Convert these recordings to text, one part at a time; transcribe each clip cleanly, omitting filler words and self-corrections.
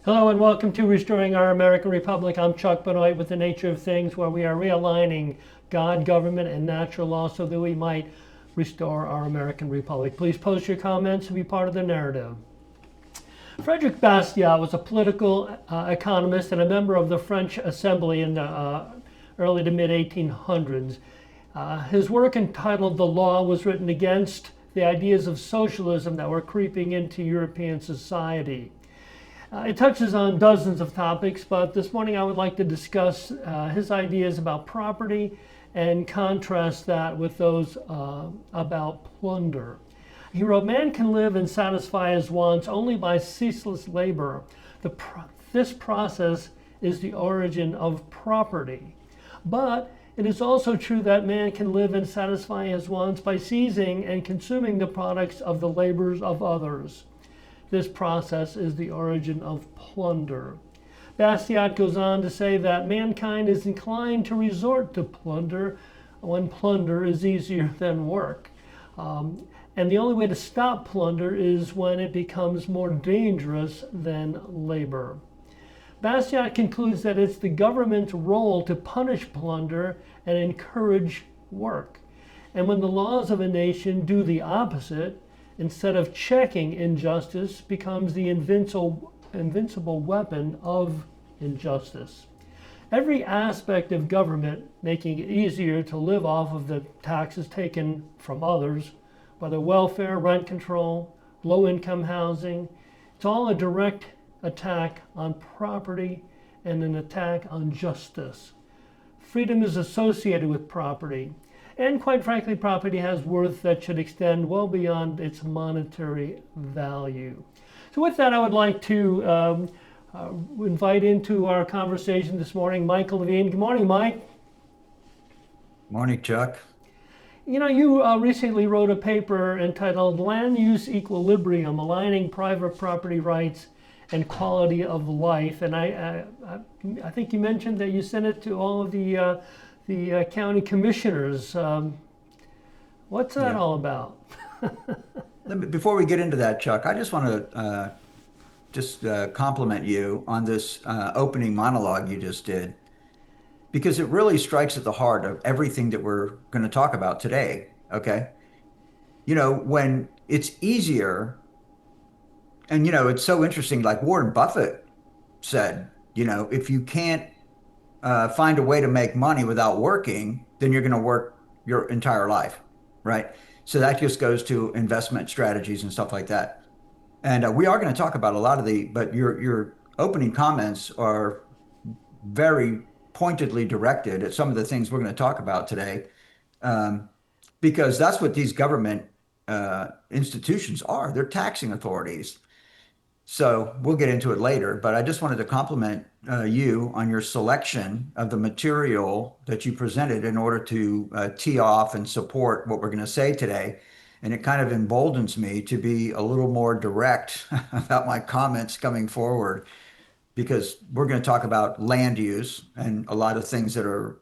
Hello and welcome to Restoring Our American Republic. I'm Chuck Benoit with The Nature of Things, where we are realigning God, government, and natural law so that we might restore our American Republic. Please post your comments and be part of the narrative. Frederick Bastiat was a political economist and a member of the French Assembly in the early to mid 1800s. His work entitled The Law was written against the ideas of socialism that were creeping into European society. It touches on dozens of topics, but this morning I would like to discuss his ideas about property and contrast that with those about plunder. He wrote, "Man can live and satisfy his wants only by ceaseless labor. This process is the origin of property. But it is also true that man can live and satisfy his wants by seizing and consuming the products of the labors of others. This process is the origin of plunder." Bastiat goes on to say that mankind is inclined to resort to plunder when plunder is easier than work. And the only way to stop plunder is when it becomes more dangerous than labor. Bastiat concludes that it's the government's role to punish plunder and encourage work. And when the laws of a nation do the opposite, instead of checking injustice, becomes the invincible weapon of injustice. Every aspect of government making it easier to live off of the taxes taken from others, whether welfare, rent control, low-income housing, it's all a direct attack on property and an attack on justice. Freedom is associated with property. And quite frankly, property has worth that should extend well beyond its monetary value. So with that, I would like to invite into our conversation this morning Michael Levine. Good morning, Mike. Morning, Chuck. You know, you recently wrote a paper entitled Land Use Equilibrium, Aligning Private Property Rights and Quality of Life. And I think you mentioned that you sent it to all of the county commissioners. What's that all about? Before we get into that, Chuck, I just want to compliment you on this opening monologue you just did, because it really strikes at the heart of everything that we're going to talk about today. Okay. You know, when it's easier, and it's so interesting, like Warren Buffett said, if you can't find a way to make money without working, then you're going to work your entire life, right? So that just goes to investment strategies and stuff like that. And we are going to talk about a lot of but your opening comments are very pointedly directed at some of the things we're going to talk about today, because that's what these government institutions are. They're taxing authorities. So we'll get into it later, but I just wanted to compliment you on your selection of the material that you presented in order to tee off and support what we're going to say today. And it kind of emboldens me to be a little more direct about my comments coming forward, because we're going to talk about land use and a lot of things that are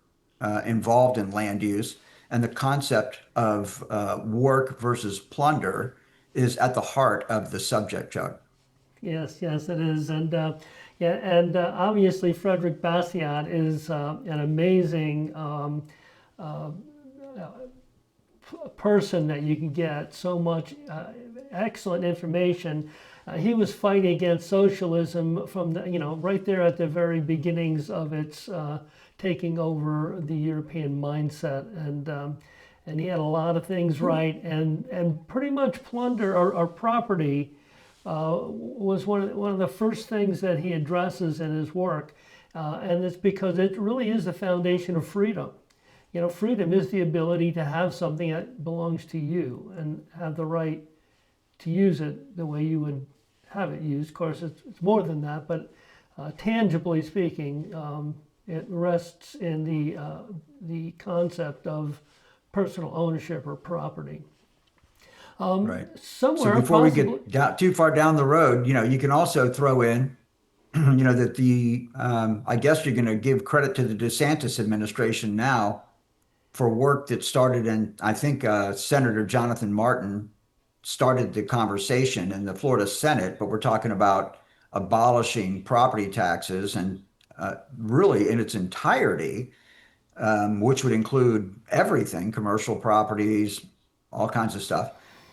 involved in land use. And the concept of work versus plunder is at the heart of the subject, Chuck. Yes, it is. And obviously Frederick Bastiat is an amazing person that you can get so much excellent information. He was fighting against socialism from right there at the very beginnings of its taking over the European mindset, and he had a lot of things right, and pretty much plunder or property was one of the first things that he addresses in his work, and it's because it really is the foundation of freedom. Freedom is the ability to have something that belongs to you and have the right to use it the way you would have it used. Of course, it's more than that, but tangibly speaking, it rests in the concept of personal ownership or property. Right. So Somewhere before we possibly, get too far down the road, you can also throw in, that I guess you're going to give credit to the DeSantis administration now for work that started in, I think, Senator Jonathan Martin started the conversation in the Florida Senate, but we're talking about abolishing property taxes and really in its entirety, which would include everything, commercial properties, all kinds of stuff.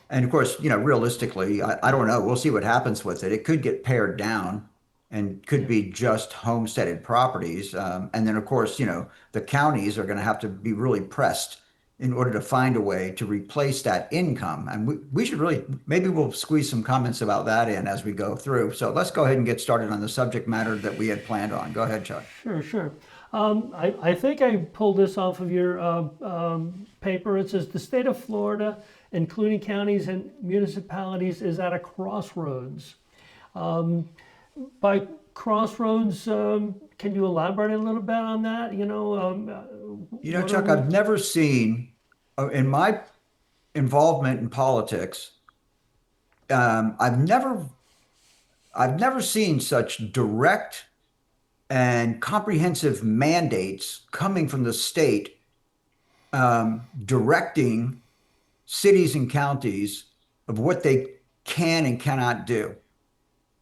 And of course, realistically, I don't know. We'll see what happens with it. It could get pared down and could Yeah. be just homesteaded properties. And then, of course, the counties are going to have to be really pressed in order to find a way to replace that income. And we should really, maybe we'll squeeze some comments about that in as we go through. So let's go ahead and get started on the subject matter that we had planned on. Go ahead, Chuck. Sure, sure. I think I pulled this off of your paper. It says the state of Florida, including counties and municipalities, is at a crossroads. By crossroads, can you elaborate a little bit on that? Chuck, I've never seen in my involvement in politics, I've never seen such direct and comprehensive mandates coming from the state, directing cities and counties of what they can and cannot do.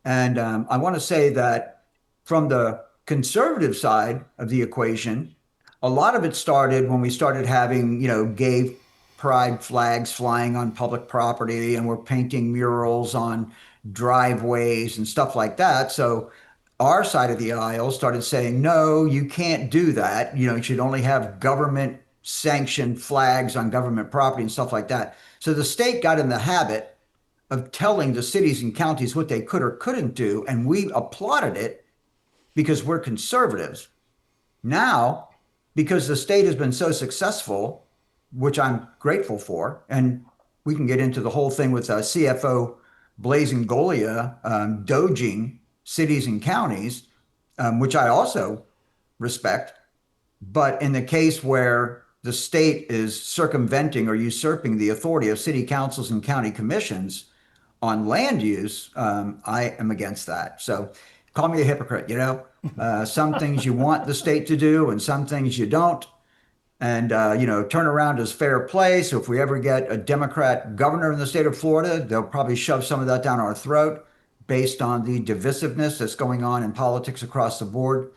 And I want to say that from the conservative side of the equation, a lot of it started when we started having, gay pride flags flying on public property, and we're painting murals on driveways and stuff like that. So our side of the aisle started saying, no, you can't do that. You should only have government sanctioned flags on government property and stuff like that. So the state got in the habit of telling the cities and counties what they could or couldn't do, and we applauded it because we're conservatives. Now, because the state has been so successful, which I'm grateful for, and we can get into the whole thing with CFO Blazing Golia doging cities and counties, which I also respect. But in the case where the state is circumventing or usurping the authority of city councils and county commissions on land use, I am against that. So call me a hypocrite, some things you want the state to do and some things you don't. And, turnaround is fair play. So if we ever get a Democrat governor in the state of Florida, they'll probably shove some of that down our throat based on the divisiveness that's going on in politics across the board.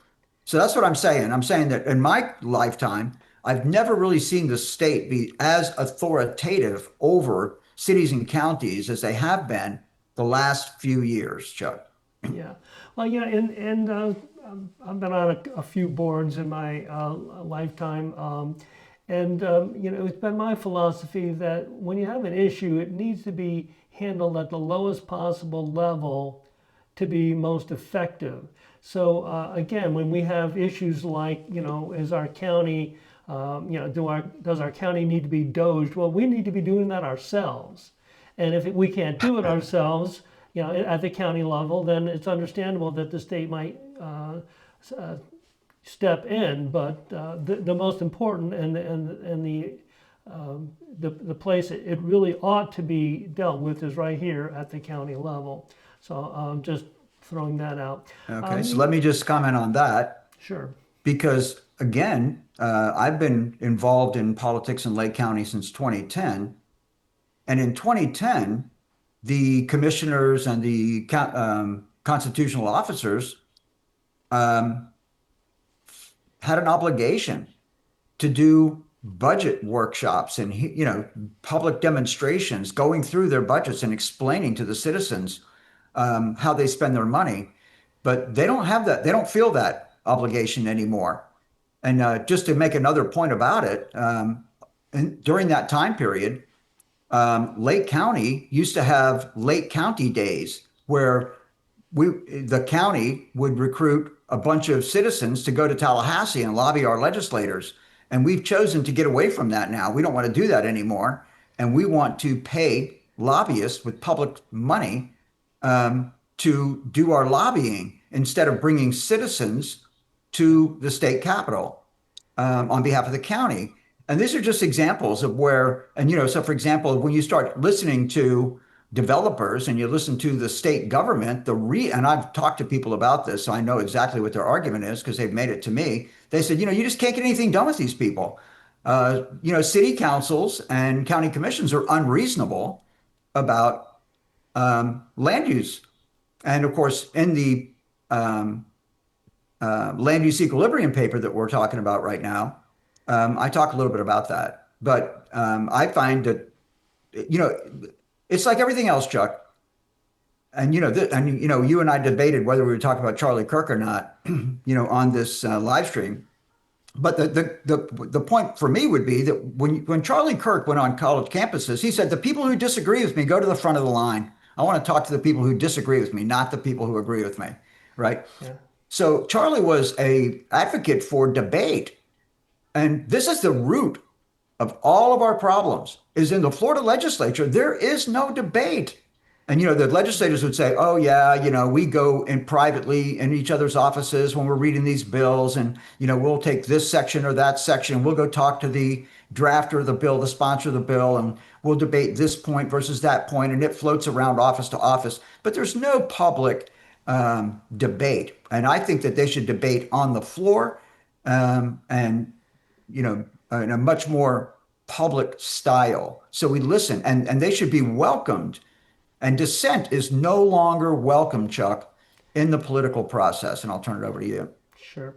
So that's what I'm saying. I'm saying that in my lifetime, I've never really seen the state be as authoritative over cities and counties as they have been the last few years, Chuck. Yeah. Well, yeah, and I've been on a few boards in my lifetime. It's been my philosophy that when you have an issue, it needs to be handled at the lowest possible level to be most effective. So again, when we have issues like, is our county, does our county need to be doged? Well, we need to be doing that ourselves. And if we can't do it ourselves, at the county level, then it's understandable that the state might step in. But the most important and the place it really ought to be dealt with is right here at the county level. So just throwing that out. Okay, so let me just comment on that. Sure. Because again, I've been involved in politics in Lake County since 2010. And in 2010, the commissioners and the constitutional officers had an obligation to do budget workshops and public demonstrations, going through their budgets and explaining to the citizens how they spend their money. But they don't have that. They don't feel that obligation anymore. And just to make another point about it, during that time period, Lake County used to have Lake County Days where the county would recruit a bunch of citizens to go to Tallahassee and lobby our legislators. And we've chosen to get away from that now. We don't want to do that anymore. And we want to pay lobbyists with public money to do our lobbying instead of bringing citizens to the state capitol on behalf of the county. And these are just examples of where, so for example, when you start listening to developers and you listen to the state government, and I've talked to people about this, so I know exactly what their argument is because they've made it to me. They said, you just can't get anything done with these people. City councils and county commissions are unreasonable about land use And of course, in the um, land use equilibrium paper that we're talking about right now, I talk a little bit about that. But I find that, you know, it's like everything else, Chuck. And you and I debated whether we would talk about Charlie Kirk or not, on this live stream. But the point for me would be that when Charlie Kirk went on college campuses, he said the people who disagree with me go to the front of the line. I want to talk to the people who disagree with me, not the people who agree with me, right? Yeah. So Charlie was a advocate for debate, and this is the root of all of our problems is in the Florida legislature. There is no debate. And, the legislators would say, oh, yeah, we go in privately in each other's offices when we're reading these bills. And, we'll take this section or that section. We'll go talk to the drafter of the bill, the sponsor of the bill, and we'll debate this point versus that point. And it floats around office to office. But there's no public debate. And I think that they should debate on the floor and, in a much more public style. So we listen, and they should be welcomed. And dissent is no longer welcome, Chuck, in the political process. And I'll turn it over to you. Sure.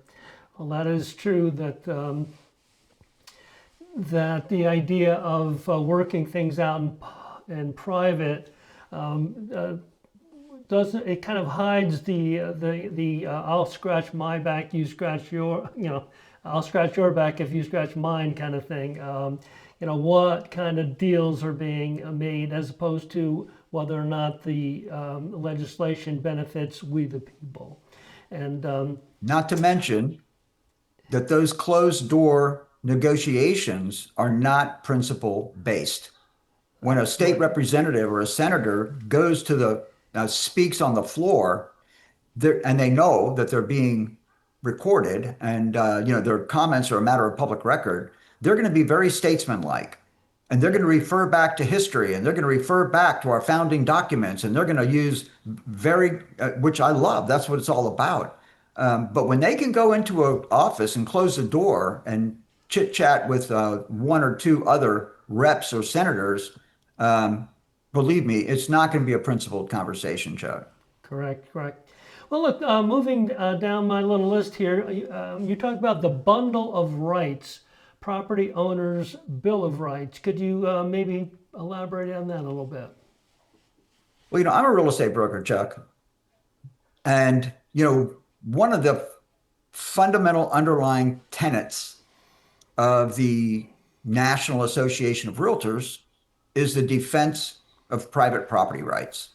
Well, that is true that the idea of working things out in private doesn't, it kind of hides the I'll scratch my back, you scratch your, I'll scratch your back if you scratch mine kind of thing. What kind of deals are being made as opposed to whether or not the legislation benefits we the people. And not to mention that those closed door negotiations are not principle based. When a state representative or a senator goes to speaks on the floor, and they know that they're being recorded, and their comments are a matter of public record, they're going to be very statesmanlike. And they're going to refer back to history, and they're going to refer back to our founding documents, and they're going to use which I love. That's what it's all about. But when they can go into an office and close the door and chit chat with one or two other reps or senators, believe me, it's not going to be a principled conversation, Chuck. Correct. Well, look, moving down my little list here, you talked about the bundle of rights. Property Owners Bill of Rights. Could you maybe elaborate on that a little bit? Well, I'm a real estate broker, Chuck. And, one of the fundamental underlying tenets of the National Association of Realtors is the defense of private property rights.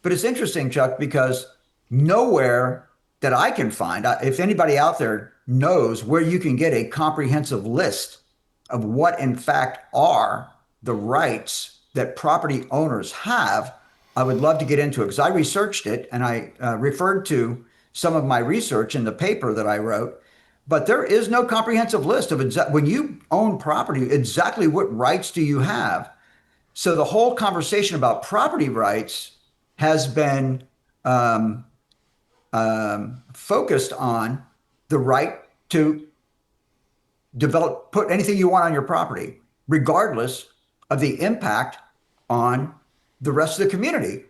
But it's interesting, Chuck, because nowhere that I can find, if anybody out there knows where you can get a comprehensive list of what in fact are the rights that property owners have, I would love to get into it because I researched it and I referred to some of my research in the paper that I wrote. But there is no comprehensive list of when you own property, exactly what rights do you have? So the whole conversation about property rights has been focused on the right to put anything you want on your property, regardless of the impact on the rest of the community.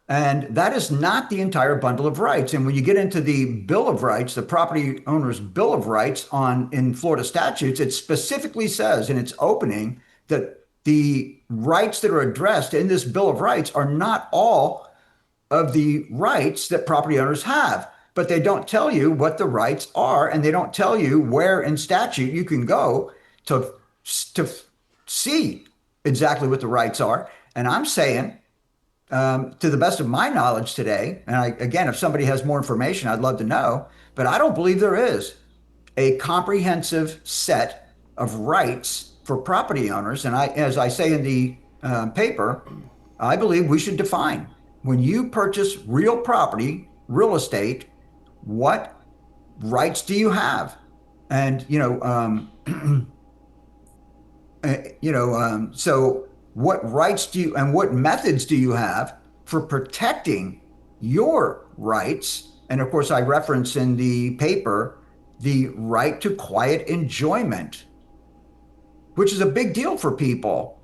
And that is not the entire bundle of rights. And when you get into the Bill of Rights, the Property Owner's Bill of Rights in Florida statutes, it specifically says in its opening that the rights that are addressed in this Bill of Rights are not all of the rights that property owners have. But they don't tell you what the rights are, and they don't tell you where in statute you can go to see exactly what the rights are. And I'm saying, to the best of my knowledge today, and again, if somebody has more information, I'd love to know, but I don't believe there is a comprehensive set of rights for property owners. And as I say in the paper, I believe we should define when you purchase real property, real estate, what rights do you have? And so what rights do you and what methods do you have for protecting your rights? And of course, I reference in the paper the right to quiet enjoyment, which is a big deal for people.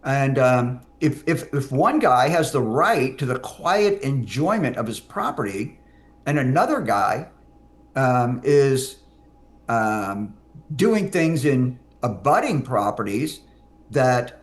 And if one guy has the right to the quiet enjoyment of his property, and another guy is um, doing things in abutting properties that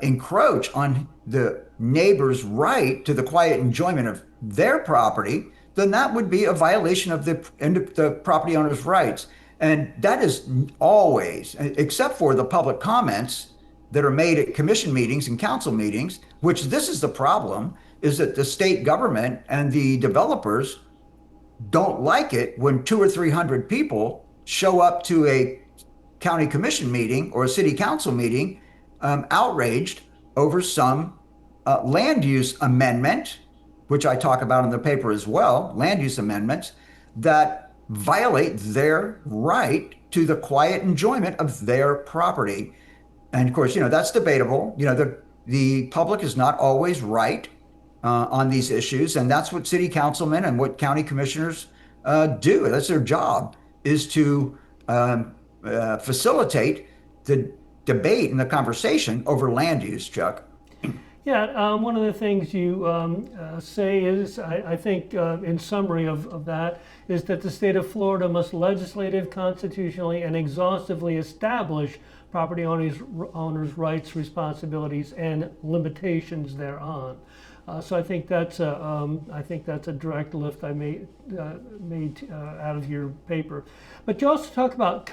encroach on the neighbor's right to the quiet enjoyment of their property, then that would be a violation of the property owner's rights. And that is always, except for the public comments that are made at commission meetings and council meetings, which this is the problem, is that the state government and the developers don't like it when 200 or 300 people show up to a county commission meeting or a city council meeting outraged over some land use amendment, which I talk about in the paper as well, land use amendments that violate their right to the quiet enjoyment of their property. And of course, that's debatable. The public is not always right on these issues, and that's what city councilmen and what county commissioners do. That's their job, is to facilitate the debate and the conversation over land use, Chuck. Yeah, one of the things you say is, I think, in summary of that, is that the state of Florida must legislative, constitutionally, and exhaustively establish property owners' rights, responsibilities, and limitations thereon. So I think that's a direct lift I made out of your paper. But you also talk about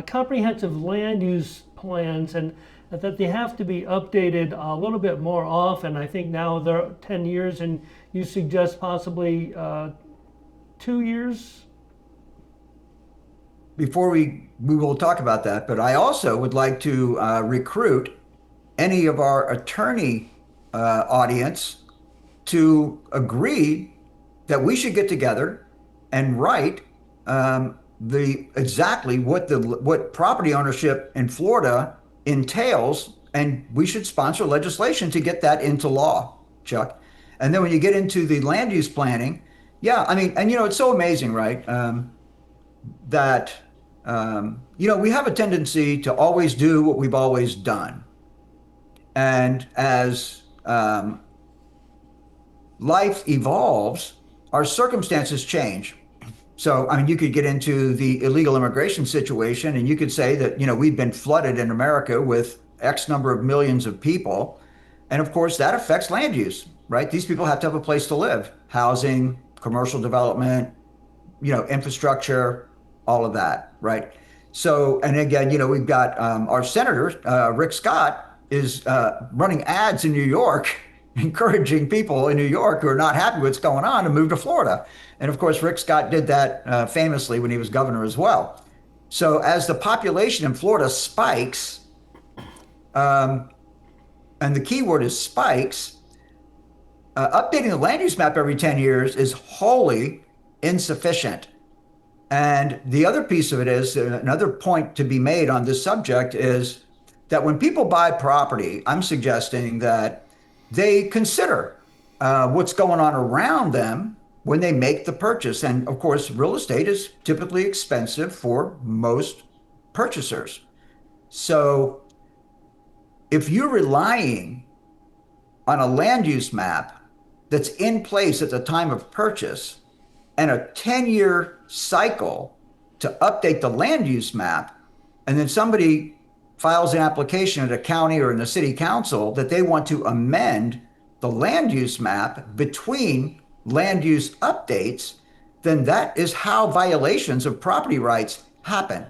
comprehensive land use plans, and that they have to be updated a little bit more often. I think now they're 10 years, and you suggest possibly 2 years? Before we will talk about that, but I also would like to recruit any of our attorney audience to agree that we should get together and write the exactly what property ownership in Florida entails, and we should sponsor legislation to get that into law, Chuck. And then when you get into the land use planning, yeah, I mean, and it's so amazing, right? That we have a tendency to always do what we've always done, and as life evolves, our circumstances change. So, I mean, you could get into the illegal immigration situation, and you could say that, we've been flooded in America with X number of millions of people. And of course, that affects land use, right? These people have to have a place to live, housing, commercial development, infrastructure, all of that, right? So, and again, we've got our senator, Rick Scott, is running ads in New York encouraging people in New York who are not happy with what's going on to move to Florida. And of course, Rick Scott did that famously when he was governor as well. So as the population in Florida spikes, and the key word is spikes, updating the land use map every 10 years is wholly insufficient. And the other piece of it is, another point to be made on this subject is that when people buy property, I'm suggesting that they consider what's going on around them when they make the purchase. And of course, real estate is typically expensive for most purchasers. So if you're relying on a land use map that's in place at the time of purchase and a 10-year cycle to update the land use map, and then somebody files an application at a county or in the city council that they want to amend the land use map between land use updates, then that is how violations of property rights happen.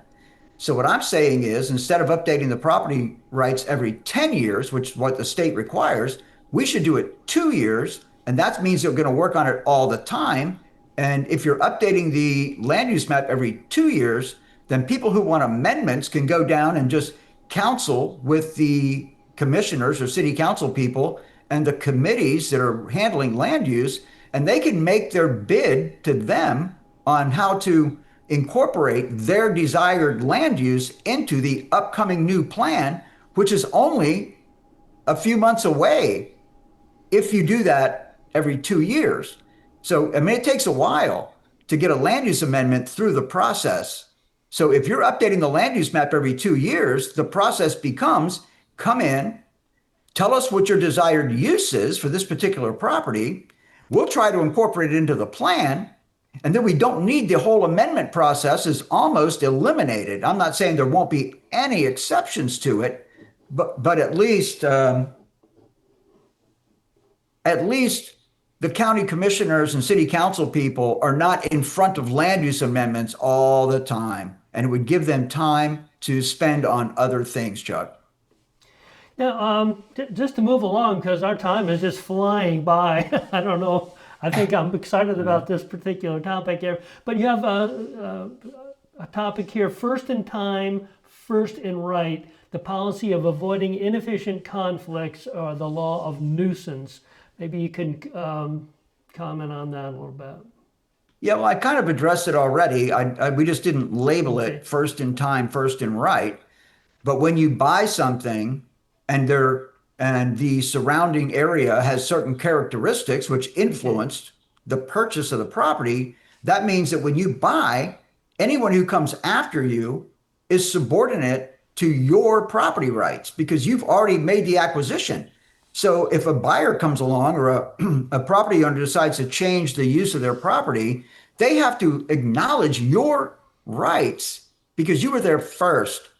So what I'm saying is, instead of updating the property rights every 10 years, which is what the state requires, we should do it 2 years. And that means they're going to work on it all the time. And if you're updating the land use map every 2 years, then people who want amendments can go down and just counsel with the commissioners or city council people and the committees that are handling land use, and they can make their bid to them on how to incorporate their desired land use into the upcoming new plan, which is only a few months away if you do that every 2 years. So, I mean, it takes a while to get a land use amendment through the process. So if you're updating the land use map every 2 years, the process becomes come in, Tell us what your desired use is for this particular property. We'll try to incorporate it into the plan. And then we don't need the whole amendment process is almost eliminated. I'm not saying there won't be any exceptions to it, but at least the county commissioners and city council people are not in front of land use amendments all the time. And it would give them time to spend on other things, Chuck. Now, just to move along, because our time is just flying by. I don't know. I think I'm excited about this particular topic here. But you have a topic here: first in time, first in right. The policy of avoiding inefficient conflicts, or the law of nuisance. Maybe you can comment on that a little bit. Yeah, well, I kind of addressed it already. We just didn't label Okay. it first in time, first in right. But when you buy something and the surrounding area has certain characteristics which influenced the purchase of the property, that means that when you buy, anyone who comes after you is subordinate to your property rights because you've already made the acquisition. So if a buyer comes along or a property owner decides to change the use of their property, they have to acknowledge your rights because you were there first.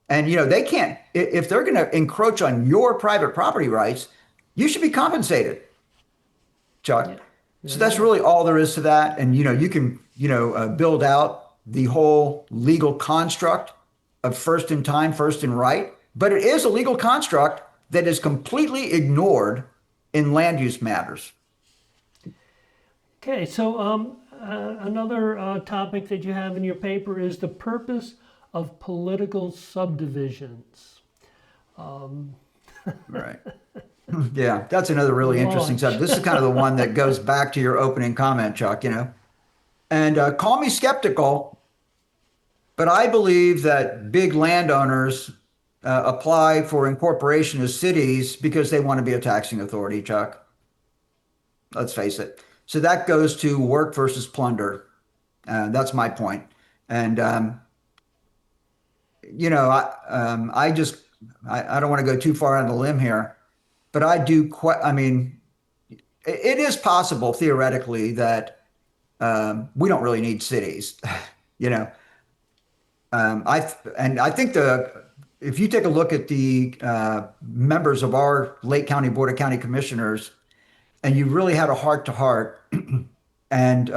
And they can't, if they're going to encroach on your private property rights, you should be compensated, Chuck. Yeah. So that's really all there is to that. And you can build out the whole legal construct of first in time, first in right. But it is a legal construct that is completely ignored in land use matters. Okay, so another topic that you have in your paper is the purpose of political subdivisions. Right. Yeah, that's another really interesting Launch. subject. This is kind of the one that goes back to your opening comment, Chuck, And call me skeptical, but I believe that big landowners apply for incorporation as cities because they want to be a taxing authority, Chuck. Let's face it. So that goes to work versus plunder. That's my point. And I don't want to go too far on the limb here, but I do quite. I mean, it is possible theoretically that we don't really need cities. you know, I think if you take a look at the members of our Lake County Board of County Commissioners, and you really had a heart to heart and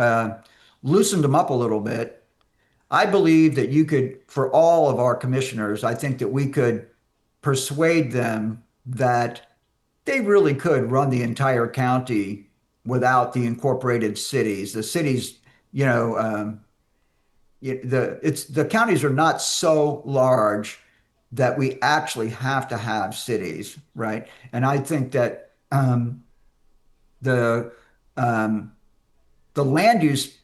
loosened them up a little bit, I believe that you could, for all of our commissioners, I think that we could persuade them that they really could run the entire county without the incorporated cities. The cities, the counties are not so large that we actually have to have cities, right? And I think that the land use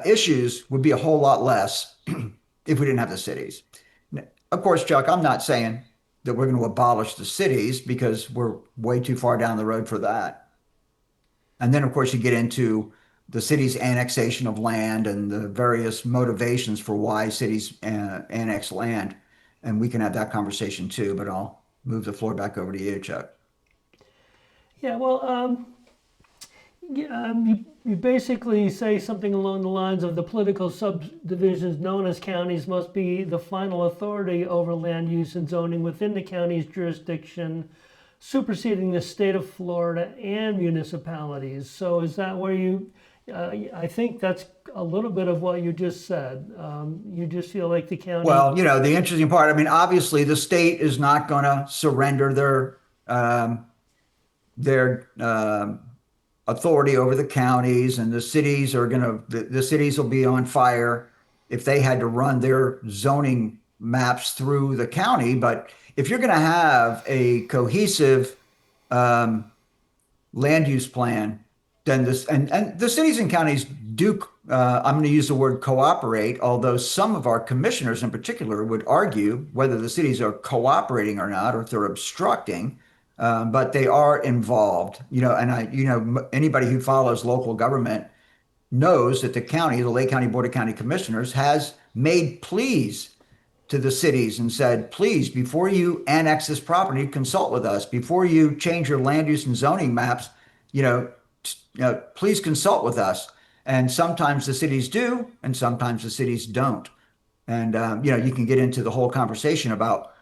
issues would be a whole lot less if we didn't have the cities. Of course, Chuck, I'm not saying that we're going to abolish the cities because we're way too far down the road for that. And then, of course, you get into the city's annexation of land and the various motivations for why cities annex land. And we can have that conversation too, but I'll move the floor back over to you, Chuck. Yeah, well, you basically say something along the lines of the political subdivisions known as counties must be the final authority over land use and zoning within the county's jurisdiction, superseding the state of Florida and municipalities. So is that where I think that's a little bit of what you just said. You just feel like the county. Well, the interesting part, I mean, obviously the state is not going to surrender their authority over the counties, and the cities the cities will be on fire if they had to run their zoning maps through the county. But if you're going to have a cohesive land use plan, then and the cities and counties do, I'm going to use the word cooperate, although some of our commissioners in particular would argue whether the cities are cooperating or not, or if they're obstructing. But they are involved, and anybody who follows local government knows that the Lake County Board of County Commissioners has made pleas to the cities and said, please, before you annex this property, consult with us. Before you change your land use and zoning maps, you know, please consult with us. And sometimes the cities do, and sometimes the cities don't. And you can get into the whole conversation about,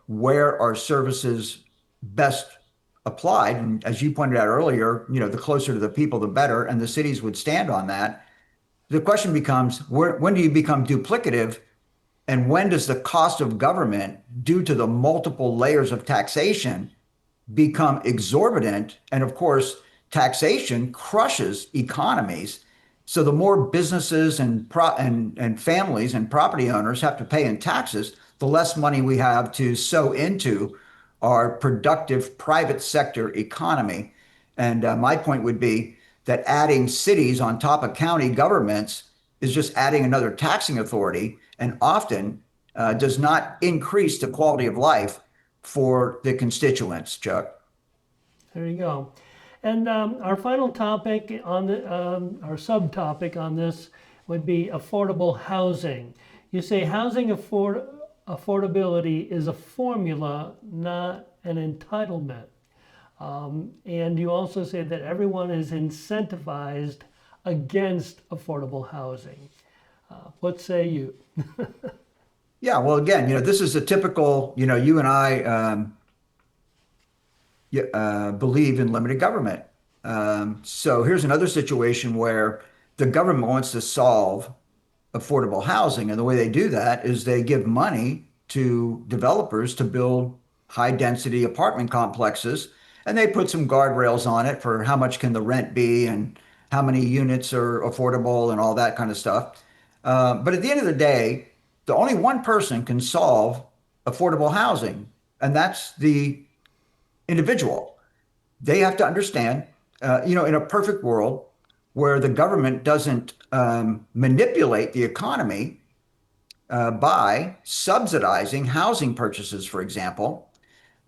where our services best applied. And as you pointed out earlier, the closer to the people, the better. And the cities would stand on that. The question becomes, when do you become duplicative? And when does the cost of government, due to the multiple layers of taxation, become exorbitant? And of course, taxation crushes economies. So the more businesses and families and property owners have to pay in taxes, the less money we have to sow into our productive private sector economy. And my point would be that adding cities on top of county governments is just adding another taxing authority, and often does not increase the quality of life for the constituents, Chuck. There you go. And our final topic on our subtopic on this would be affordable housing. You say housing affordability is a formula, not an entitlement. And you also say that everyone is incentivized against affordable housing. What say you? Yeah, well, again, this is a typical, you and I believe in limited government. So here's another situation where the government wants to solve affordable housing. And the way they do that is they give money to developers to build high density apartment complexes. And they put some guardrails on it for how much can the rent be and how many units are affordable and all that kind of stuff. But at the end of the day, the only one person can solve affordable housing, and that's the individual. They have to understand, in a perfect world where the government doesn't manipulate the economy by subsidizing housing purchases, for example,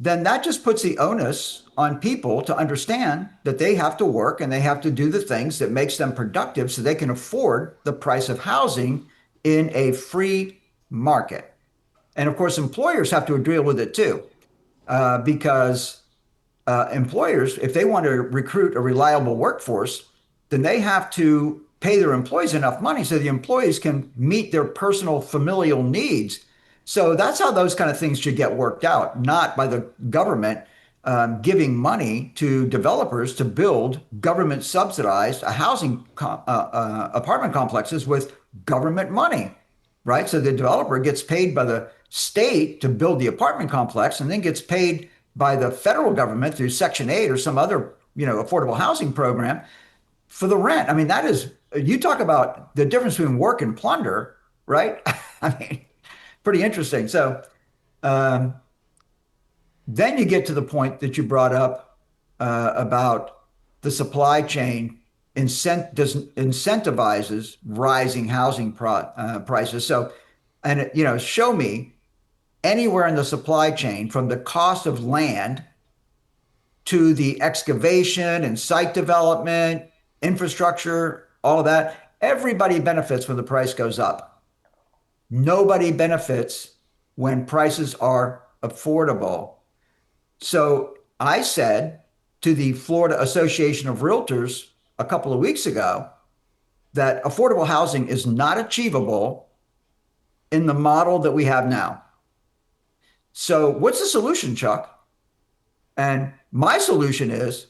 then that just puts the onus on people to understand that they have to work and they have to do the things that makes them productive so they can afford the price of housing in a free market. And of course, employers have to deal with it too, because employers, if they want to recruit a reliable workforce, then they have to pay their employees enough money so the employees can meet their personal familial needs. So that's how those kind of things should get worked out, not by the government giving money to developers to build government subsidized apartment complexes with government money, right? So the developer gets paid by the state to build the apartment complex and then gets paid by the federal government through Section 8 or some other, affordable housing program for the rent. I mean, that is, you talk about the difference between work and plunder, right? I mean, pretty interesting. So then you get to the point that you brought up about the supply chain incentivizes rising housing prices. So, and show me anywhere in the supply chain, from the cost of land to the excavation and site development, infrastructure, all of that, everybody benefits when the price goes up. Nobody benefits when prices are affordable. So I said to the Florida Association of Realtors a couple of weeks ago that affordable housing is not achievable in the model that we have now. So what's the solution, Chuck? And my solution is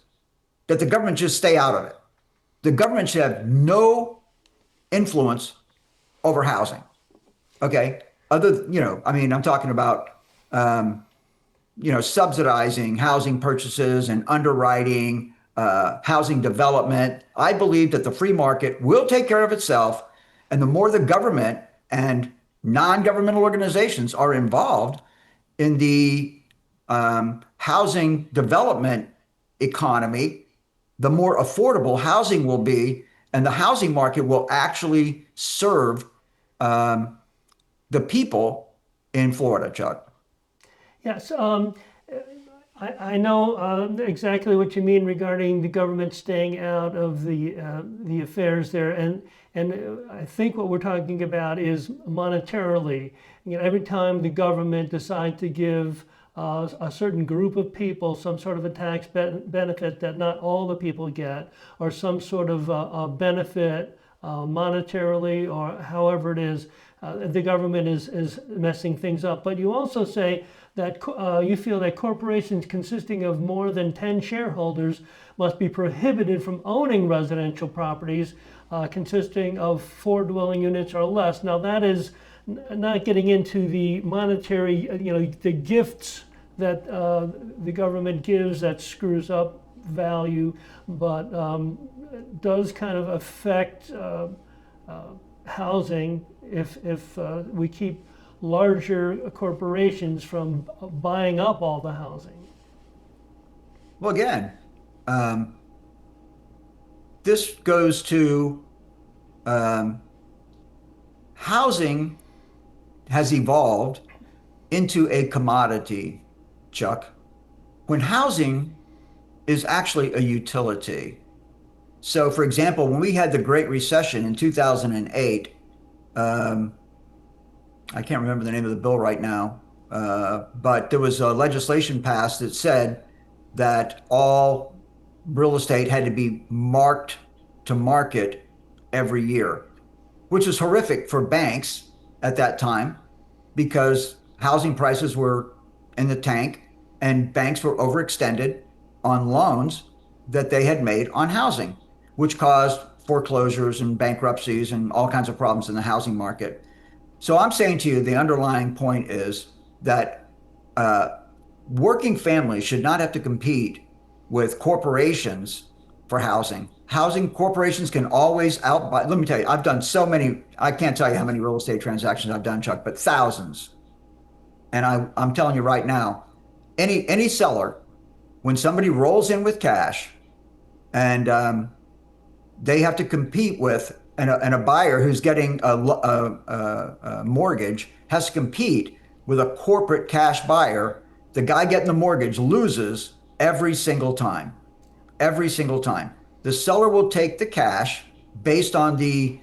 that the government just stay out of it. The government should have no influence over housing. Okay. I'm talking about, subsidizing housing purchases and underwriting housing development. I believe that the free market will take care of itself. And the more the government and non-governmental organizations are involved in the housing development economy, the more affordable housing will be, and the housing market will actually serve the people in Florida, Chuck. Yes, I know exactly what you mean regarding the government staying out of the affairs there, and I think what we're talking about is monetarily. You know, every time the government decides to give a certain group of people some sort of a tax benefit that not all the people get, or some sort of a benefit monetarily, or however it is, the government is messing things up. But you also say that you feel that corporations consisting of more than 10 shareholders must be prohibited from owning residential properties consisting of 4 dwelling units or less. Now that is not getting into the monetary, the gifts that the government gives that screws up value, but does kind of affect housing if we keep larger corporations from buying up all the housing. Well, again, this goes to housing has evolved into a commodity, Chuck, when housing is actually a utility. So, for example, when we had the Great Recession in 2008, I can't remember the name of the bill right now, but there was a legislation passed that said that all real estate had to be marked to market every year, which was horrific for banks at that time because housing prices were in the tank and banks were overextended on loans that they had made on housing, which caused foreclosures and bankruptcies and all kinds of problems in the housing market. So I'm saying to you, the underlying point is that working families should not have to compete with corporations for housing. Housing corporations can always outbuy. Let me tell you, I've done so many, I can't tell you how many real estate transactions I've done, Chuck, but thousands. And I'm telling you right now, any seller, when somebody rolls in with cash and they have to compete with, and a buyer who's getting a mortgage has to compete with a corporate cash buyer, the guy getting the mortgage loses every single time. Every single time. The seller will take the cash based on the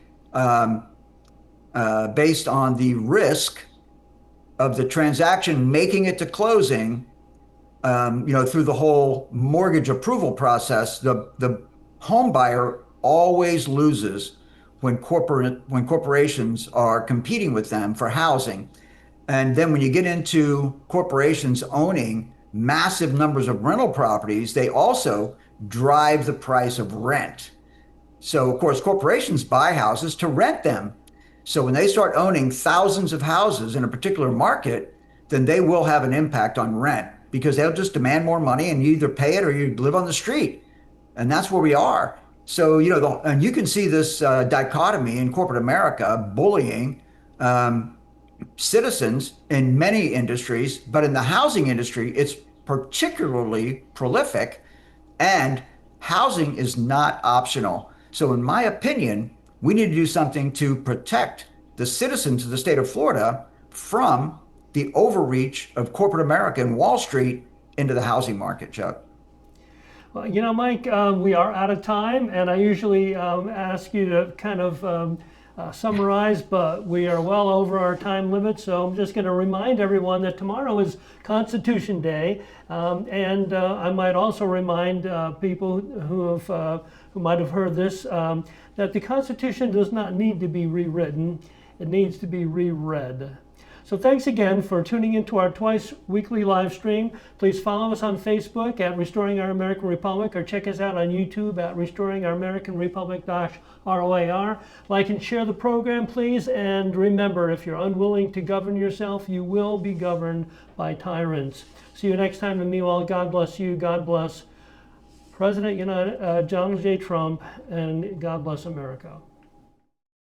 risk of the transaction making it to closing. Through the whole mortgage approval process, the home buyer always loses when corporations are competing with them for housing. And then when you get into corporations owning massive numbers of rental properties, they also drive the price of rent. So, of course, corporations buy houses to rent them. So when they start owning thousands of houses in a particular market, then they will have an impact on rent because they'll just demand more money and you either pay it or you live on the street. And that's where we are. So, and you can see this dichotomy in corporate America bullying citizens in many industries, but in the housing industry, it's particularly prolific, and housing is not optional. So, in my opinion, we need to do something to protect the citizens of the state of Florida from the overreach of corporate America and Wall Street into the housing market, Chuck. Well, Mike, we are out of time, and I usually ask you to kind of summarize, but we are well over our time limit, so I'm just going to remind everyone that tomorrow is Constitution Day, and I might also remind people who might have heard this that the Constitution does not need to be rewritten; it needs to be reread. So thanks again for tuning into our twice weekly live stream. Please follow us on Facebook at Restoring Our American Republic, or check us out on YouTube at Restoring Our American Republic ROAR. Like and share the program, please. And remember, if you're unwilling to govern yourself, you will be governed by tyrants. See you next time. And meanwhile, God bless you. God bless President Donald J. Trump, and God bless America.